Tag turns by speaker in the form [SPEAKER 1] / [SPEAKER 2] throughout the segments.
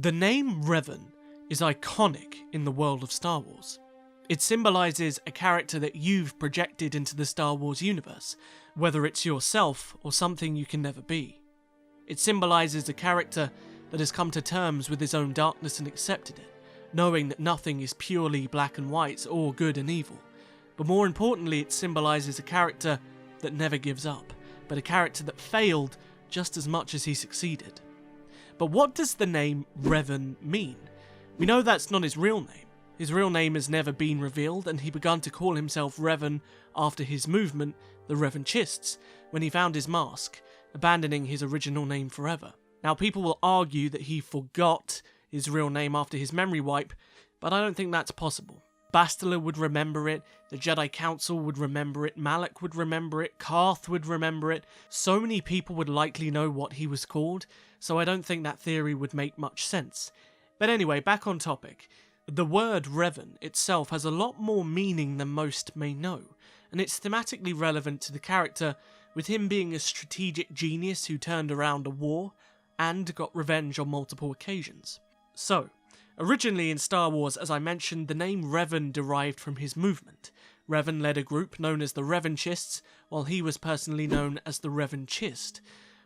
[SPEAKER 1] The name Revan is iconic in the world of Star Wars. It symbolises a character that you've projected into the Star Wars universe, whether it's yourself or something you can never be. It symbolises a character that has come to terms with his own darkness and accepted it, knowing that nothing is purely black and white or good and evil. But more importantly, it symbolises a character that never gives up, but a character that failed just as much as he succeeded. But what does the name Revan mean? We know that's not his real name. His real name has never been revealed, and he began to call himself Revan after his movement, the Revanchists, when he found his mask, abandoning his original name forever. Now, people will argue that he forgot his real name after his memory wipe, but I don't think that's possible. Bastila would remember it, the Jedi Council would remember it, Malak would remember it, Karth would remember it. So many people would likely know what he was called, so I don't think that theory would make much sense. But anyway, back on topic. The word Revan itself has a lot more meaning than most may know, and it's thematically relevant to the character, with him being a strategic genius who turned around a war and got revenge on multiple occasions. So, originally in Star Wars, as I mentioned, the name Revan derived from his movement. Revan led a group known as the Revanchists, while he was personally known as the Revanchist.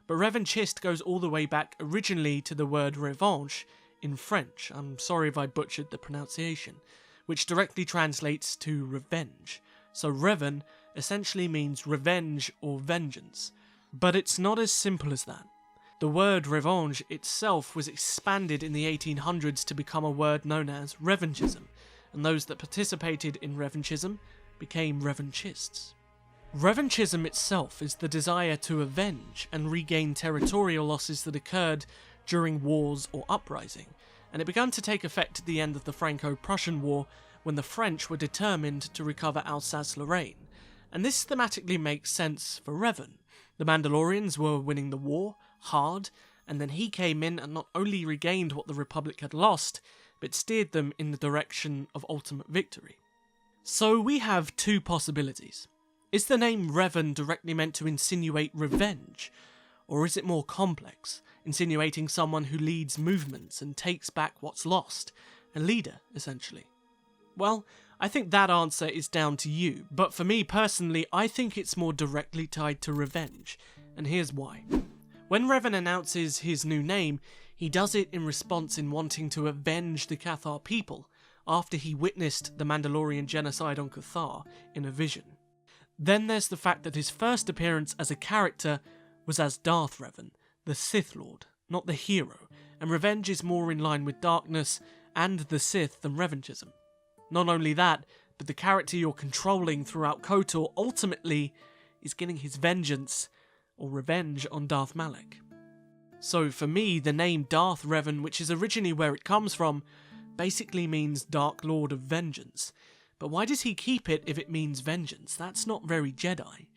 [SPEAKER 1] But Revanchist goes all the way back originally to the word revanche in French, I'm sorry if I butchered the pronunciation, which directly translates to revenge. So Revan essentially means revenge or vengeance. But it's not as simple as that. The word revenge itself was expanded in the 1800s to become a word known as revanchism, and those that participated in revanchism became revanchists. Revanchism itself is the desire to avenge and regain territorial losses that occurred during wars or uprising, and it began to take effect at the end of the Franco-Prussian War when the French were determined to recover Alsace-Lorraine, and this thematically makes sense for Revan. The Mandalorians were winning the war hard, and then he came in and not only regained what the Republic had lost, but steered them in the direction of ultimate victory. So we have two possibilities. Is the name Revan directly meant to insinuate revenge, or is it more complex, insinuating someone who leads movements and takes back what's lost, a leader, essentially? Well, I think that answer is down to you, but for me personally, I think it's more directly tied to revenge, and here's why. When Revan announces his new name, he does it in response in wanting to avenge the Cathar people, after he witnessed the Mandalorian genocide on Cathar in a vision. Then there's the fact that his first appearance as a character was as Darth Revan, the Sith Lord, not the hero, and revenge is more in line with darkness and the Sith than revanchism. Not only that, but the character you're controlling throughout KOTOR ultimately is getting his vengeance or revenge on Darth Malak. So for me, the name Darth Revan, which is originally where it comes from, basically means Dark Lord of Vengeance. But why does he keep it if it means vengeance? That's not very Jedi.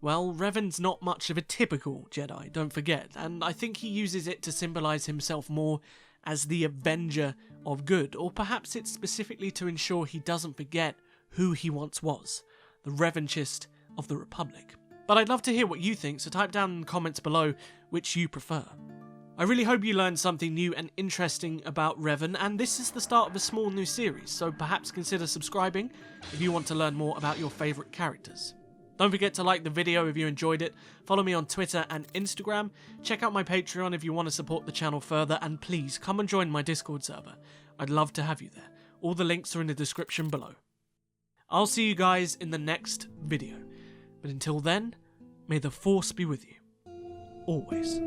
[SPEAKER 1] Well, Revan's not much of a typical Jedi, don't forget, and I think he uses it to symbolise himself more as the Avenger of Good, or perhaps it's specifically to ensure he doesn't forget who he once was, the Revanchist of the Republic. But I'd love to hear what you think, so type down in the comments below which you prefer. I really hope you learned something new and interesting about Revan, and this is the start of a small new series, so perhaps consider subscribing if you want to learn more about your favourite characters. Don't forget to like the video if you enjoyed it, follow me on Twitter and Instagram, check out my Patreon if you want to support the channel further, and please come and join my Discord server. I'd love to have you there. All the links are in the description below. I'll see you guys in the next video, but until then, may the Force be with you. Always.